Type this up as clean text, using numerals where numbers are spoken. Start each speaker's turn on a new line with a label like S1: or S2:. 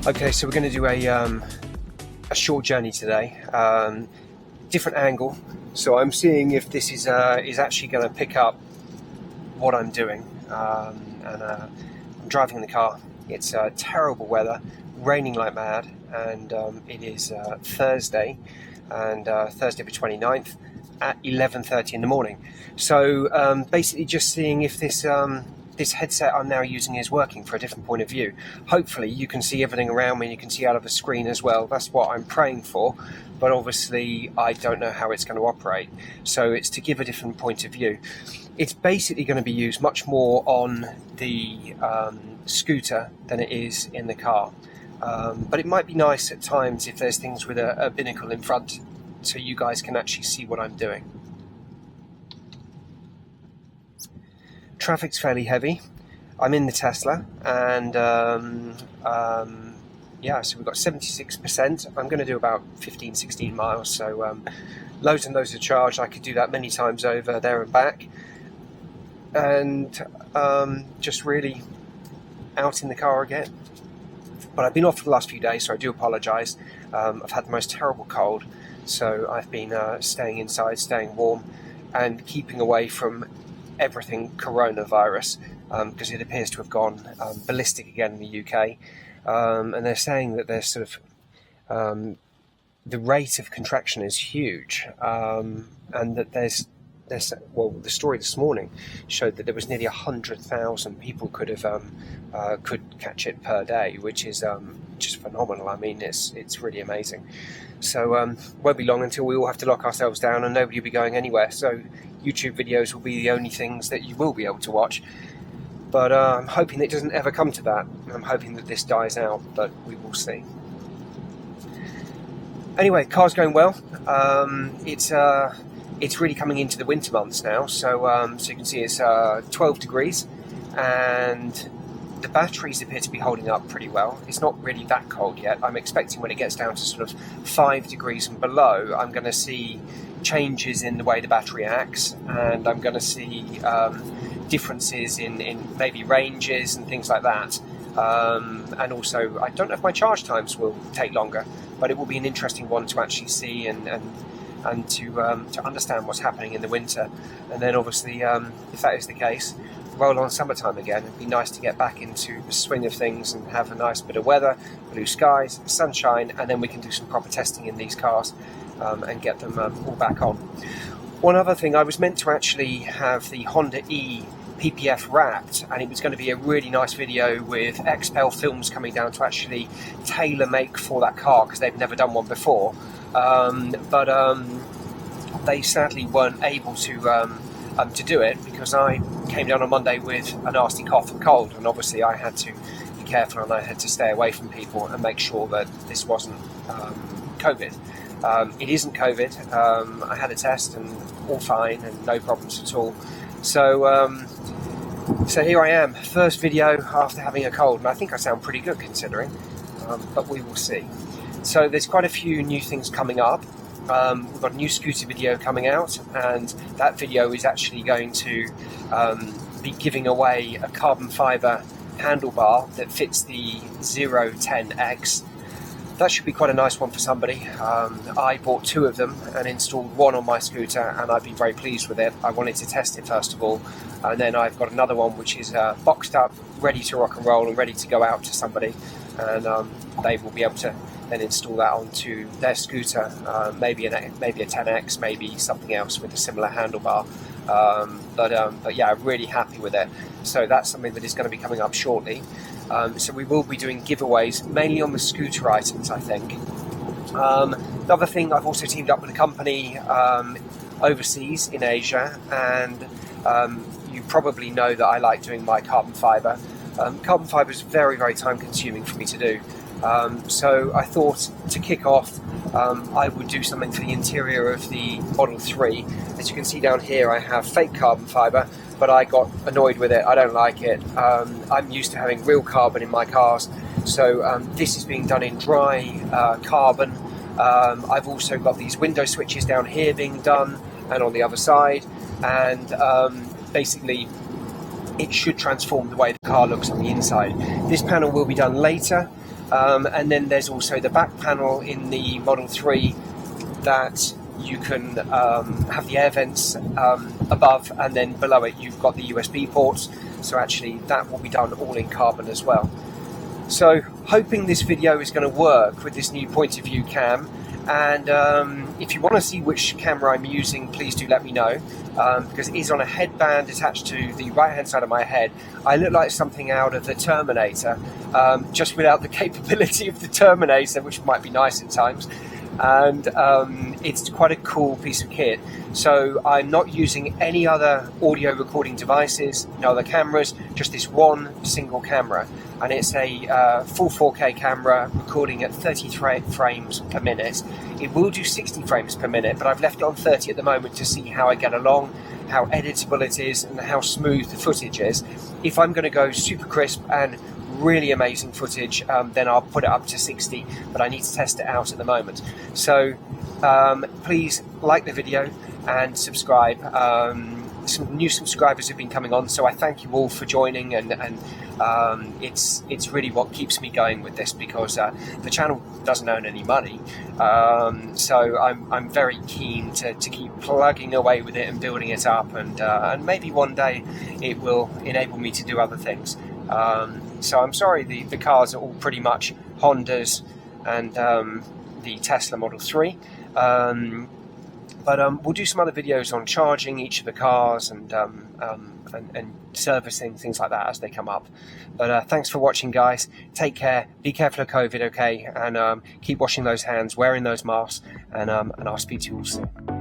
S1: Okay, so we're going to do a short journey today, different angle. So I'm seeing if this is actually going to pick up what I'm doing. I'm driving in the car. It's terrible weather, raining like mad, and it is Thursday, and Thursday the 29th at 11:30 in the morning. So basically just seeing if this headset I'm now using is working for a different point of view. Hopefully you can see everything around me and you can see out of the screen as well. That's what I'm praying for, but obviously I don't know how it's going to operate. So it's to give a different point of view. It's basically going to be used much more on the scooter than it is in the car. But it might be nice at times if there's things with a binnacle in front so you guys can actually see what I'm doing. Traffic's fairly heavy. I'm in the Tesla, and yeah, so we've got 76%. I'm going to do about 15-16 miles, so loads and loads of charge. I could do that many times over there and back, and just really out in the car again. But I've been off for the last few days, so I do apologise. I've had the most terrible cold, so I've been staying inside, staying warm, and keeping away from everything coronavirus, because it appears to have gone ballistic again in the UK, and they're saying that there's sort of the rate of contraction is huge, and that there's well, the story this morning showed that there was nearly 100,000 people could catch it per day, which is just phenomenal. I mean, it's really amazing. So won't be long until we all have to lock ourselves down and nobody will be going anywhere. So YouTube videos will be the only things that you will be able to watch. But I'm hoping it doesn't ever come to that. I'm hoping that this dies out, but we will see. Anyway, car's going well. It's really coming into the winter months now, so you can see it's 12 degrees, and the batteries appear to be holding up pretty well. It's not really that cold yet. I'm expecting when it gets down to sort of 5 degrees and below, I'm going to see changes in the way the battery acts, and I'm going to see differences in maybe ranges and things like that. And also, I don't know if my charge times will take longer, but it will be an interesting one to actually see and to understand what's happening in the winter. And then obviously, if that is the case, roll on summertime again. It'd be nice to get back into the swing of things and have a nice bit of weather, blue skies, sunshine, and then we can do some proper testing in these cars and get them all back on. One other thing, I was meant to actually have the Honda EP7 wrapped, and it was going to be a really nice video with XPEL films coming down to actually tailor make for that car, because they've never done one before. But they sadly weren't able to do it, because I came down on Monday with a nasty cough and cold, and obviously I had to be careful and I had to stay away from people and make sure that this wasn't COVID. It isn't COVID. I had a test and all fine and no problems at all. So here I am, first video after having a cold, and I think I sound pretty good considering, but we will see. So there's quite a few new things coming up. We've got a new scooter video coming out, and that video is actually going to be giving away a carbon fibre handlebar that fits the 010X. That should be quite a nice one for somebody. I bought 2 of them and installed one on my scooter, and I've been very pleased with it. I wanted to test it first of all, and then I've got another one which is boxed up, ready to rock and roll and ready to go out to somebody, and they will be able to then install that onto their scooter, maybe a 10X, maybe something else with a similar handlebar. But yeah, I'm really happy with it. So that's something that is going to be coming up shortly. So we will be doing giveaways, mainly on the scooter items, I think. Another thing, I've also teamed up with a company overseas in Asia, and you probably know that I like doing my carbon fibre. Carbon fibre is very, very time consuming for me to do. So I thought to kick off, I would do something for the interior of the Model 3. As you can see down here, I have fake carbon fibre, but I got annoyed with it. I don't like it. I'm used to having real carbon in my cars, so this is being done in dry carbon. I've also got these window switches down here being done, and on the other side, and basically it should transform the way the car looks on the inside. This panel will be done later, and then there's also the back panel in the Model 3 that you can have the air vents above, and then below it you've got the USB ports, so actually that will be done all in carbon as well. So hoping this video is going to work with this new point of view cam, and if you want to see which camera I'm using, please do let me know, because it is on a headband attached to the right hand side of my head. I look like something out of the Terminator, just without the capability of the Terminator, which might be nice at times. And it's quite a cool piece of kit. So I'm not using any other audio recording devices, no other cameras, just this one single camera, and it's a full 4K camera recording at 30 frames per minute. It will do 60 frames per minute, but I've left it on 30 at the moment to see how I get along, how editable it is, and how smooth the footage is. If I'm going to go super crisp and really amazing footage, then I'll put it up to 60, but I need to test it out at the moment. So please like the video and subscribe. Some new subscribers have been coming on, so I thank you all for joining, and it's really what keeps me going with this, because the channel doesn't earn any money, so I'm very keen to keep plugging away with it and building it up, and maybe one day it will enable me to do other things. So I'm sorry the cars are all pretty much Hondas and the Tesla Model 3, but we'll do some other videos on charging each of the cars and servicing, things like that as they come up. But thanks for watching, guys. Take care, be careful of COVID, okay, and keep washing those hands, wearing those masks, and I'll speak to you all soon.